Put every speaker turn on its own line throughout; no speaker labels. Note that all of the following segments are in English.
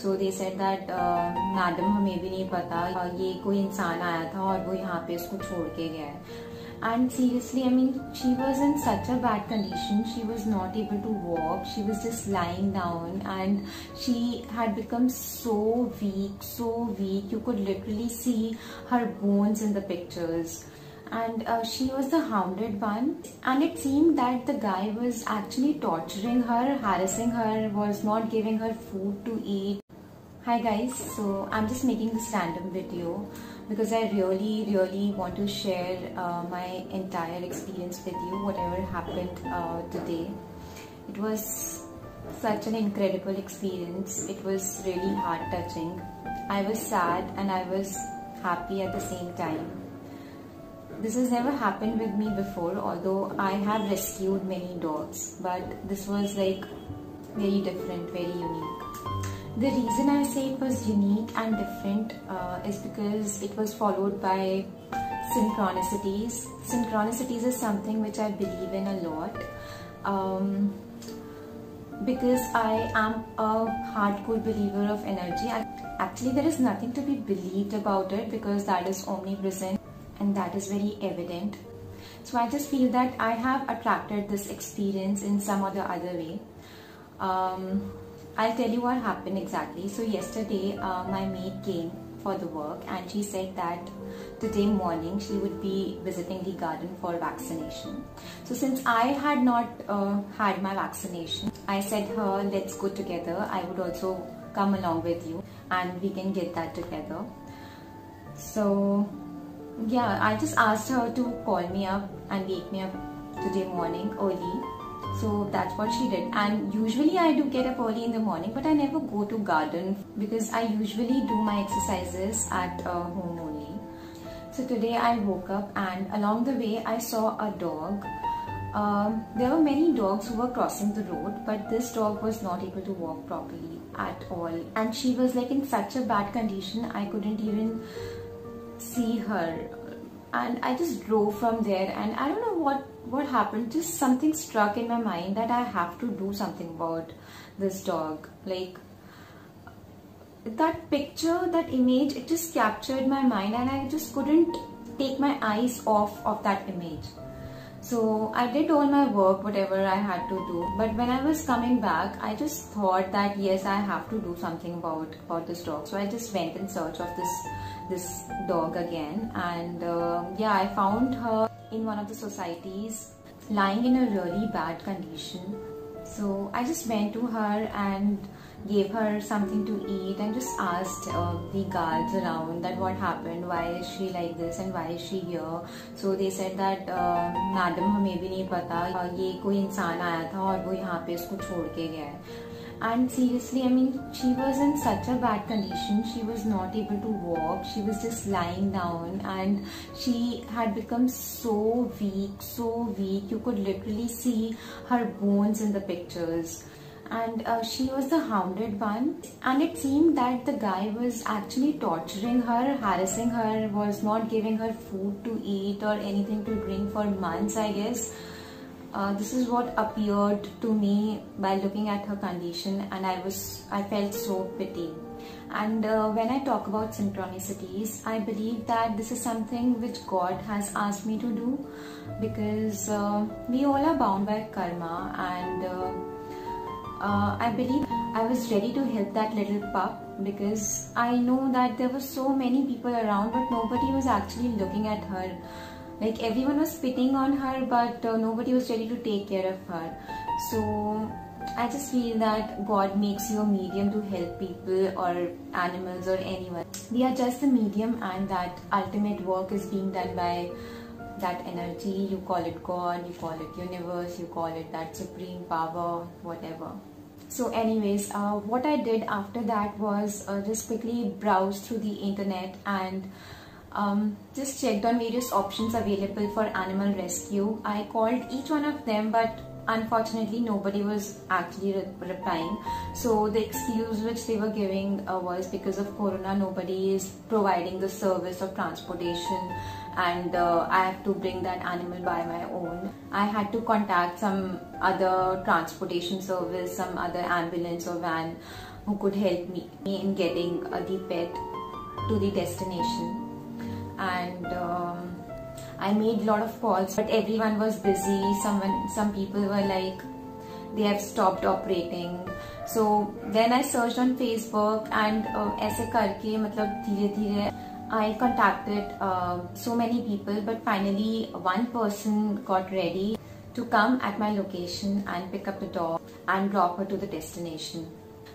So they said that madam हमें भी नहीं पता ये कोई इंसान आया था और वो यहाँ पे इसको छोड़ के गया है. And seriously, I mean, she was in such a bad condition. She was not able to walk. She was just lying down, and she had become so weak, so weak. You could literally see her bones in the pictures. And she was the hounded one. And it seemed that the guy was actually torturing her, harassing her, was not giving her food to eat. Hi guys, so I'm just making this random video because I really want to share my entire experience with you, whatever happened today. It was such an incredible experience. It was really heart touching. I was sad and I was happy at the same time. This has never happened with me before, although I have rescued many dogs, but this was like very different, very unique. The reason I say it was unique and different is because it was followed by synchronicities. Synchronicities is something which I believe in a lot because I am a hardcore believer of energy. Actually, there is nothing to be believed about it because that is omnipresent and that is very evident. So I just feel that I have attracted this experience in some or the other way. I'll tell you what happened exactly. So yesterday my maid came for the work and she said that today morning she would be visiting the garden for vaccination. So since I had not had my vaccination, I said her, let's go together. I would also come along with you and we can get that together. So yeah, I just asked her to call me up and wake me up today morning early. So that's what she did, and usually I do get up early in the morning, but I never go to garden because I usually do my exercises at home only. So today I woke up and along the way I saw a dog. There were many dogs who were crossing the road, but this dog was not able to walk properly at all, and she was like in such a bad condition I couldn't even see her. And I just drove from there, and I don't know what happened, just something struck in my mind that I have to do something about this dog. Like that picture, that image, it just captured my mind and I just couldn't take my eyes off of that image. So I did all my work, whatever I had to do, but when I was coming back I just thought that yes, I have to do something about this dog. So I just went in search of this dog again, and yeah, I found her in one of the societies lying in a really bad condition. So I just went to her and gave her something to eat and just asked the guards around that what happened, why is she like this and why is she here. So they said that madam हमें भी नहीं पता ये कोई इंसान आया था और वो यहाँ पे इसको छोड़ के गया है. And seriously, I mean, she was in such a bad condition. She was not able to walk. She was just lying down and she had become so weak, so weak. You could literally see her bones in the pictures. And she was the hounded one. And it seemed that the guy was actually torturing her, harassing her, was not giving her food to eat or anything to drink for months, I guess. This is what appeared to me by looking at her condition, and I felt so pity. And when I talk about synchronicities, I believe that this is something which God has asked me to do, because we all are bound by karma, and I believe I was ready to help that little pup because I know that there were so many people around, but nobody was actually looking at her. Like everyone was spitting on her, but nobody was ready to take care of her. So I just feel that God makes you a medium to help people or animals or anyone. We are just a medium, and that ultimate work is being done by that energy. You call it God, you call it universe, you call it that supreme power, whatever. So anyways, what I did after that was just quickly browse through the internet and just checked on various options available for animal rescue. I called each one of them, but unfortunately nobody was actually replying. So the excuse which they were giving was because of Corona, nobody is providing the service of transportation, and I have to bring that animal by my own. I had to contact some other transportation service, some other ambulance or van, who could help me in getting the pet to the destination. And I made a lot of calls, but everyone was busy. Some people were like, they have stopped operating. So then I searched on Facebook, and ऐसे करके मतलब धीरे-धीरे I contacted so many people, but finally one person got ready to come at my location and pick up the dog and drop her to the destination.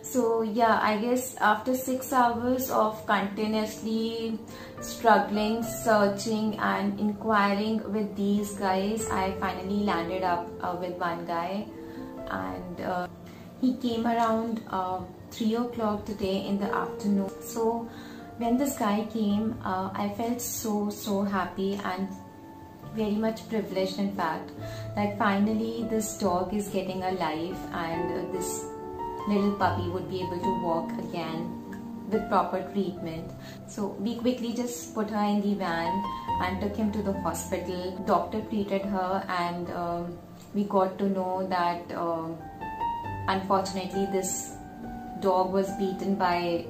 So yeah, I guess after 6 hours of continuously struggling, searching and inquiring with these guys, I finally landed up with one guy, and he came around 3 o'clock today in the afternoon. So when this guy came, I felt so happy and very much privileged, in fact, that finally this dog is getting a life, and this little puppy would be able to walk again with proper treatment. So we quickly just put her in the van and took him to the hospital. Doctor treated her, and we got to know that unfortunately this dog was beaten by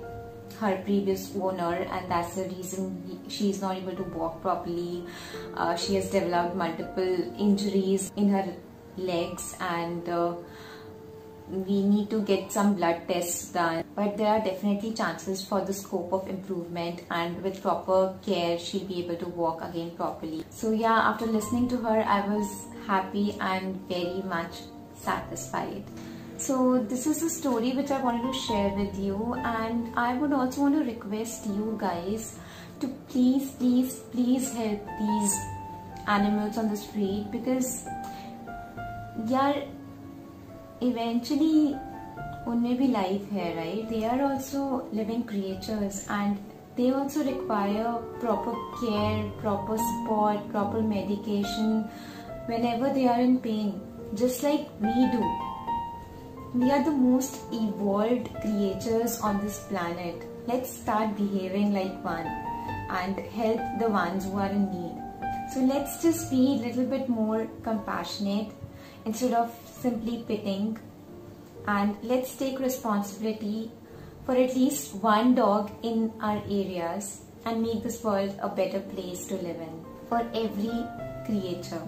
her previous owner, and that's the reason she's not able to walk properly. She has developed multiple injuries in her legs, and we need to get some blood tests done, but there are definitely chances for the scope of improvement, and with proper care she'll be able to walk again properly. So yeah, after listening to her, I was happy and very much satisfied. So this is the story which I wanted to share with you, and I would also want to request you guys to please help these animals on the street, because yeah, eventually unme bhi life hai, right? They are also living creatures, and they also require proper care, proper support, proper medication whenever they are in pain, just like we do. We are the most evolved creatures on this planet. Let's start behaving like one and help the ones who are in need. So let's just be a little bit more compassionate instead of simply pitying, and let's take responsibility for at least one dog in our areas and make this world a better place to live in for every creature.